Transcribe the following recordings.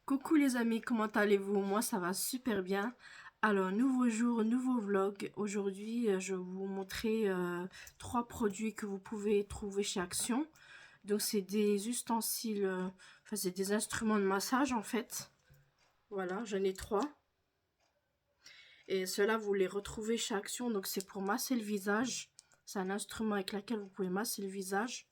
Coucou les amis, comment allez-vous? Moi ça va super bien. Alors, nouveau jour, nouveau vlog. Aujourd'hui, je vais vous montrer trois produits que vous pouvez trouver chez Action. Donc, c'est des ustensiles, enfin, c'est des instruments de massage en fait. Voilà, j'en ai trois. Et ceux-là, vous les retrouvez chez Action. Donc, c'est pour masser le visage. C'est un instrument avec lequel vous pouvez masser le visage.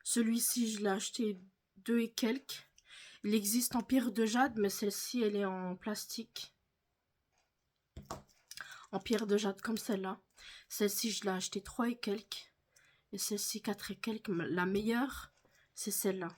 Celui-ci, je l'ai acheté 2 et quelques. Il existe en pierre de jade, mais celle-ci, elle est en plastique. En pierre de jade comme celle-là. Celle-ci, je l'ai acheté 3 et quelques. Et celle-ci, 4 et quelques. La meilleure, c'est celle-là.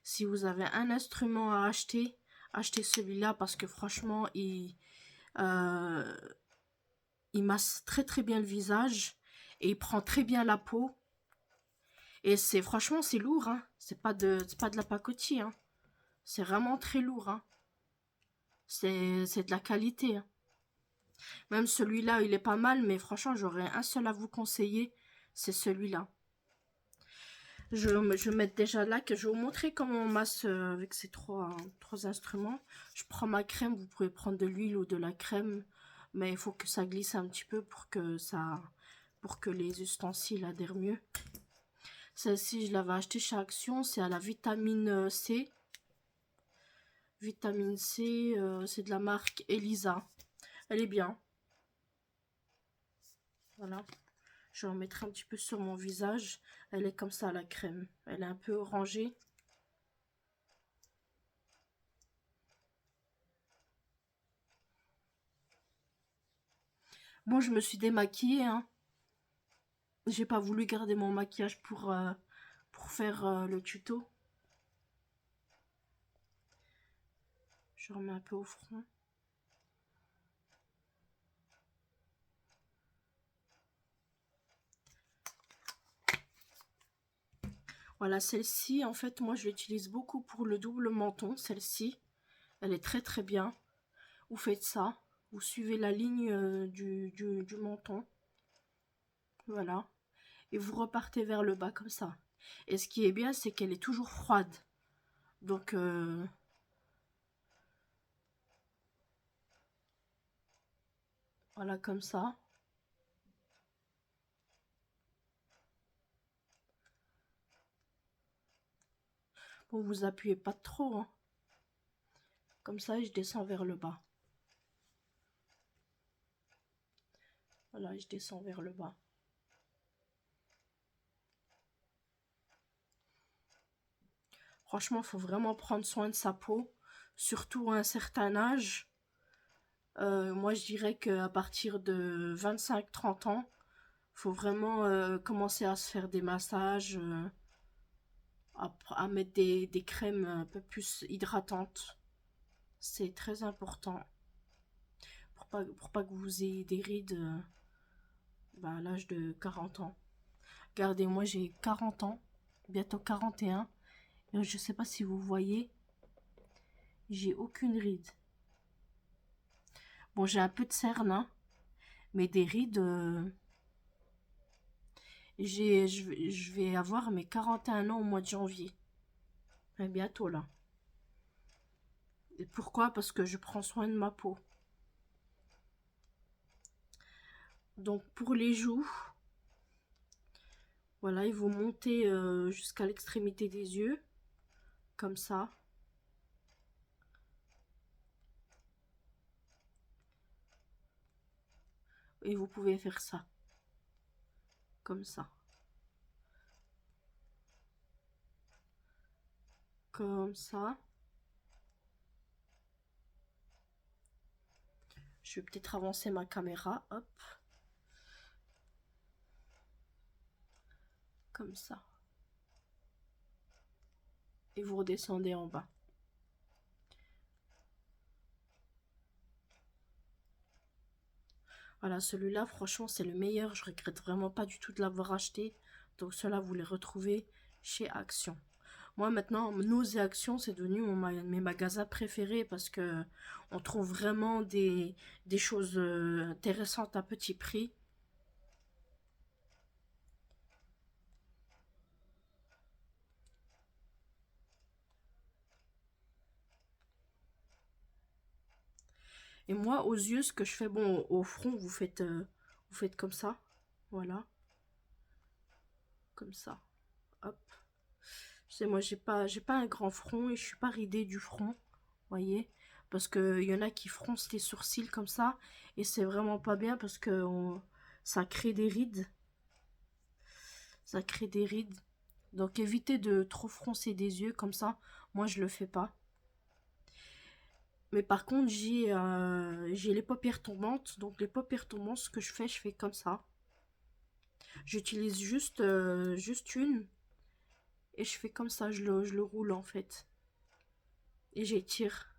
Si vous avez un instrument à acheter, achetez celui-là parce que franchement, il masse très très bien le visage. Et il prend très bien la peau. Et franchement, c'est lourd, hein. C'est pas de la pacotille, hein. C'est vraiment très lourd, hein. C'est de la qualité, hein. Même celui-là, il est pas mal, mais franchement, j'aurais un seul à vous conseiller, c'est celui-là. Je vais mettre déjà là, que je vais vous montrer comment on masse avec ces trois instruments. Je prends ma crème, vous pouvez prendre de l'huile ou de la crème, mais il faut que ça glisse un petit peu pour que les ustensiles adhèrent mieux. Celle-ci, je l'avais achetée chez Action, c'est à la vitamine C. Vitamine C, c'est de la marque Elisa. Elle est bien. Voilà. Je vais en mettre un petit peu sur mon visage. Elle est comme ça, la crème. Elle est un peu orangée. Bon, je me suis démaquillée, hein. J'ai pas voulu garder mon maquillage pour faire le tuto. Je remets un peu au front. Voilà, celle-ci, en fait, moi, je l'utilise beaucoup pour le double menton. Celle-ci, elle est très très bien. Vous faites ça. Vous suivez la ligne du menton. Voilà. Et vous repartez vers le bas comme ça. Et ce qui est bien, c'est qu'elle est toujours froide. Donc, voilà, comme ça. Bon, vous appuyez pas trop, hein. Comme ça, je descends vers le bas. Voilà, je descends vers le bas. Franchement, il faut vraiment prendre soin de sa peau, surtout à un certain âge. Moi, je dirais qu'à partir de 25-30 ans, il faut vraiment commencer à se faire des massages, à mettre des crèmes un peu plus hydratantes. C'est très important pour pas que vous ayez des rides à l'âge de 40 ans. Regardez, moi j'ai 40 ans, bientôt 41. Et je sais pas si vous voyez, j'ai aucune ride. Bon, j'ai un peu de cerne, hein, mais des rides, je vais avoir mes 41 ans au mois de janvier. Et bientôt là. Et pourquoi? Parce que je prends soin de ma peau. Donc pour les joues, voilà, ils vont monter jusqu'à l'extrémité des yeux, comme ça. Et vous pouvez faire ça, comme ça. Comme ça. Je vais peut-être avancer ma caméra, hop. Comme ça. Et vous redescendez en bas. Voilà, celui-là, franchement, c'est le meilleur. Je regrette vraiment pas du tout de l'avoir acheté. Donc, cela, vous les retrouvez chez Action. Moi, maintenant, Nose et Action, c'est devenu mes magasins préférés parce que on trouve vraiment des choses intéressantes à petit prix. Et moi, aux yeux, ce que je fais, bon, au front, vous faites comme ça. Voilà. Comme ça. Hop. Je sais, moi, j'ai pas un grand front et je suis pas ridée du front. Voyez? Parce que y en a qui froncent les sourcils comme ça. Et c'est vraiment pas bien parce que ça crée des rides. Ça crée des rides. Donc évitez de trop froncer des yeux comme ça. Moi, je le fais pas. Mais par contre, j'ai les paupières tombantes. Donc les paupières tombantes, ce que je fais comme ça. J'utilise juste une. Et je fais comme ça, je le roule en fait. Et j'étire.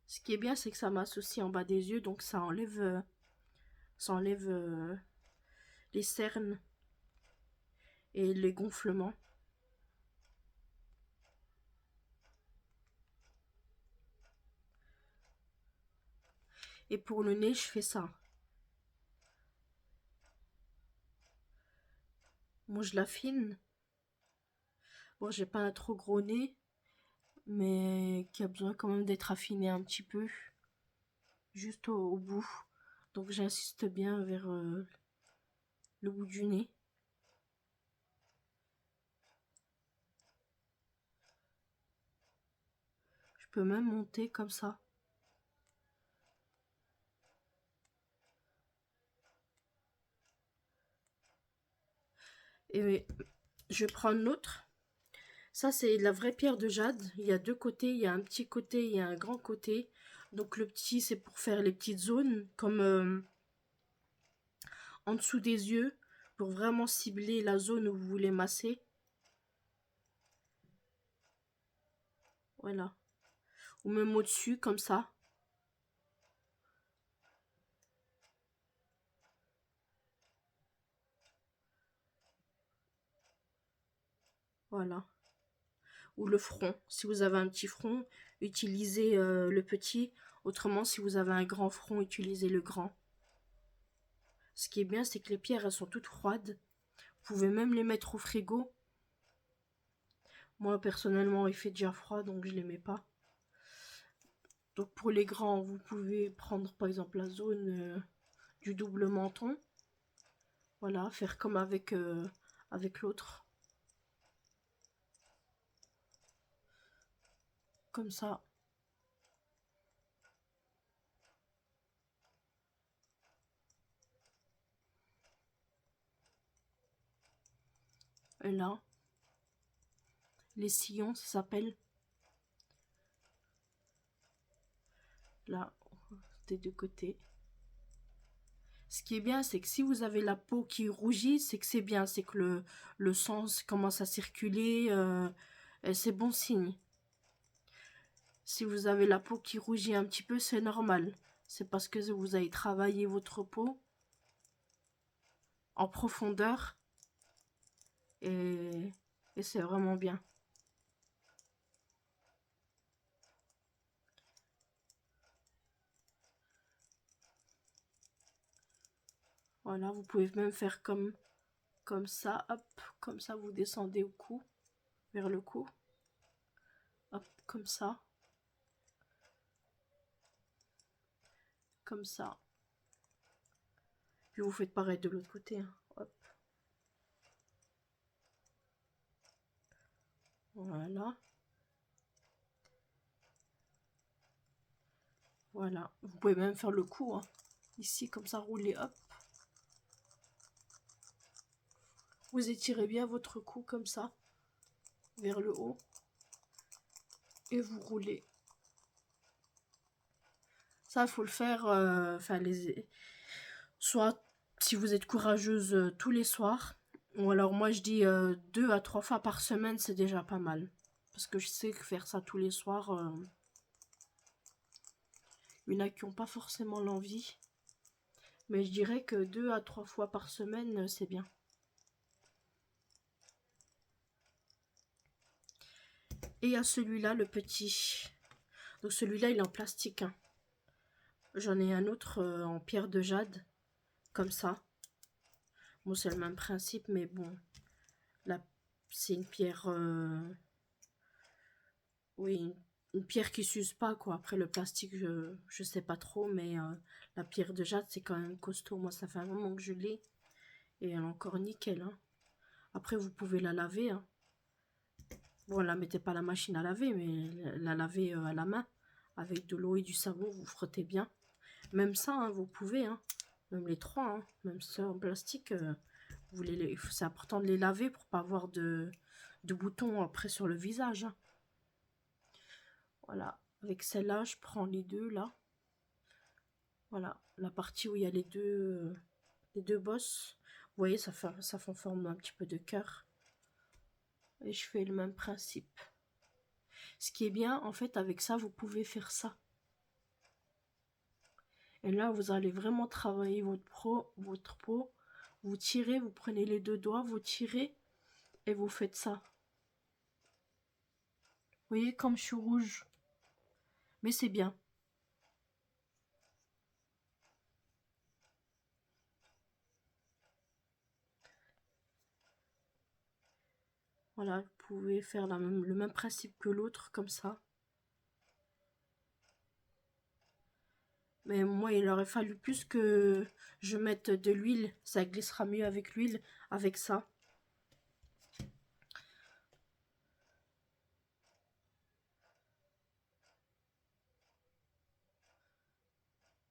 Ce qui est bien, c'est que ça m'associe en bas des yeux. Donc ça enlève les cernes et les gonflements. Et pour le nez, je fais ça. Moi, je l'affine. Bon, j'ai pas un trop gros nez, mais qui a besoin quand même d'être affiné un petit peu, juste au bout. Donc j'insiste bien vers le bout du nez. Je peux même monter comme ça. Et je vais prendre l'autre. Ça, c'est de la vraie pierre de jade. Il y a deux côtés. Il y a un petit côté, il y a un grand côté. Donc le petit, c'est pour faire les petites zones, comme en dessous des yeux, pour vraiment cibler la zone où vous voulez masser. Voilà. Ou même au-dessus, comme ça. Voilà. Ou le front. Si vous avez un petit front, utilisez le petit. Autrement, si vous avez un grand front, utilisez le grand. Ce qui est bien, c'est que les pierres, elles sont toutes froides. Vous pouvez même les mettre au frigo. Moi, personnellement, il fait déjà froid, donc je les mets pas. Donc pour les grands, vous pouvez prendre par exemple la zone du double menton. Voilà, faire comme avec l'autre. Comme ça. Et là, les sillons, ça s'appelle. Là, des deux côtés. Ce qui est bien, c'est que si vous avez la peau qui rougit, c'est que c'est bien, c'est que le sang commence à circuler, c'est bon signe. Si vous avez la peau qui rougit un petit peu, c'est normal. C'est parce que vous avez travaillé votre peau en profondeur et c'est vraiment bien. Voilà, vous pouvez même faire comme ça, hop, comme ça vous descendez au cou, vers le cou, hop, comme ça. Puis vous faites pareil de l'autre côté, hein. Hop. Voilà. Voilà. Vous pouvez même faire le cou, hein. Ici, comme ça, roulez, hop. Vous étirez bien votre cou comme ça, vers le haut. Et vous roulez. Ça, il faut le faire, soit si vous êtes courageuse tous les soirs, ou alors moi je dis 2 à 3 fois par semaine, c'est déjà pas mal. Parce que je sais que faire ça tous les soirs, il y en a qui n'ont pas forcément l'envie. Mais je dirais que 2 à 3 fois par semaine, c'est bien. Et il y a celui-là, le petit. Donc celui-là, il est en plastique, hein. J'en ai un autre en pierre de jade, comme ça. Bon, c'est le même principe, mais bon, là, c'est une pierre... oui, une pierre qui s'use pas, quoi. Après, le plastique, je sais pas trop, mais la pierre de jade, c'est quand même costaud. Moi, ça fait un moment que je l'ai. Et elle est encore nickel, hein. Après, vous pouvez la laver, hein. Bon, la mettez pas à la machine à laver, mais la laver à la main. Avec de l'eau et du savon, vous frottez bien. Même ça, hein, vous pouvez, hein. Même les trois, hein. Même ceux en plastique, c'est important de les laver pour pas avoir de boutons après sur le visage, hein. Voilà. Avec celle-là, je prends les deux, là. Voilà. La partie où il y a les deux bosses. Vous voyez, ça fait forme un petit peu de cœur. Et je fais le même principe. Ce qui est bien, en fait, avec ça, vous pouvez faire ça. Et là, vous allez vraiment travailler votre peau. Vous tirez, vous prenez les deux doigts, vous tirez et vous faites ça. Vous voyez comme je suis rouge. Mais c'est bien. Voilà, vous pouvez faire le même principe que l'autre, comme ça. Mais moi, il aurait fallu plus que je mette de l'huile. Ça glissera mieux avec l'huile, avec ça.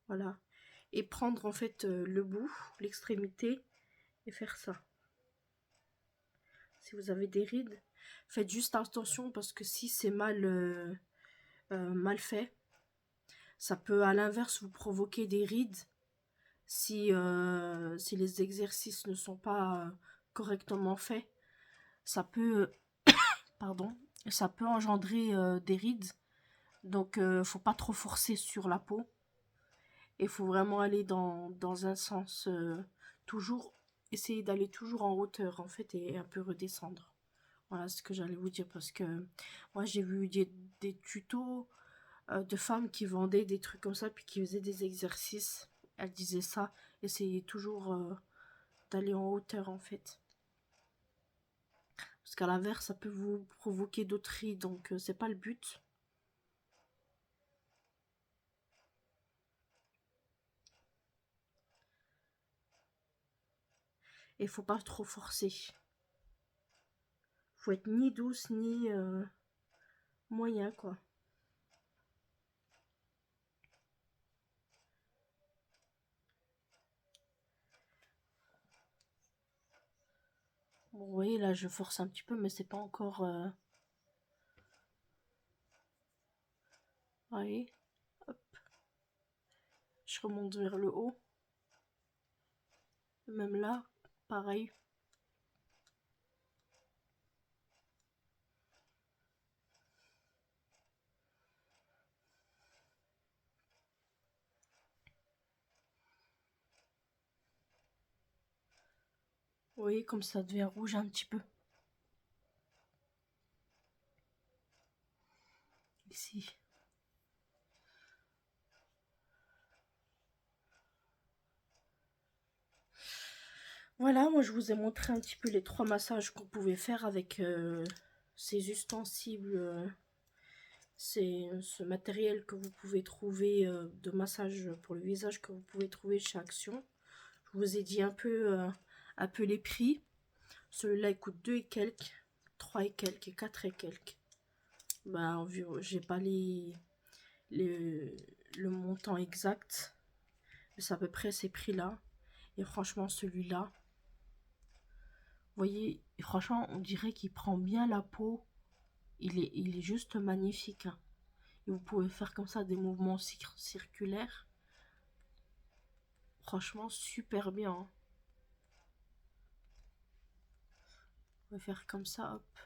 Voilà. Et prendre en fait le bout, l'extrémité, et faire ça. Si vous avez des rides, faites juste attention parce que si c'est mal fait, ça peut à l'inverse vous provoquer des rides si les exercices ne sont pas correctement faits. Ça peut, pardon, ça peut engendrer des rides. Donc, faut pas trop forcer sur la peau. Il faut vraiment aller dans un sens, toujours, essayer d'aller toujours en hauteur, en fait, et un peu redescendre. Voilà ce que j'allais vous dire, parce que moi, j'ai vu des tutos de femmes qui vendaient des trucs comme ça, puis qui faisaient des exercices. Elles disaient ça, essayez toujours d'aller en hauteur, en fait. Parce qu'à l'inverse, ça peut vous provoquer d'autres rides, donc c'est pas le but. Et faut pas trop forcer. Faut être ni douce ni moyen, quoi. Bon, vous voyez, là, je force un petit peu, mais c'est pas encore... Vous voyez, hop. Je remonte vers le haut. Même là, pareil. Vous voyez comme ça devient rouge un petit peu. Ici. Voilà, moi je vous ai montré un petit peu les 3 massages qu'on pouvait faire avec ces ustensiles, ce matériel que vous pouvez trouver de massage pour le visage que vous pouvez trouver chez Action. Je vous ai dit un peu les prix. Celui-là il coûte 2 et quelques, 3 et quelques et 4 et quelques. Bah, j'ai pas le montant exact, mais c'est à peu près ces prix-là. Et franchement, celui-là, vous voyez, franchement, on dirait qu'il prend bien la peau. Il est juste magnifique, hein. Et vous pouvez faire comme ça des mouvements circulaires. Franchement, super bien, hein. On va faire comme ça, hop.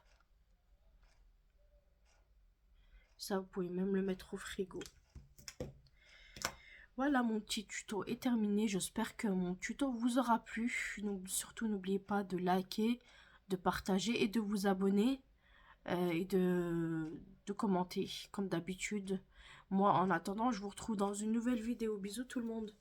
Ça, vous pouvez même le mettre au frigo. Voilà, mon petit tuto est terminé. J'espère que mon tuto vous aura plu. Donc, surtout, n'oubliez pas de liker, de partager et de vous abonner. Et de commenter, comme d'habitude. Moi, en attendant, je vous retrouve dans une nouvelle vidéo. Bisous tout le monde.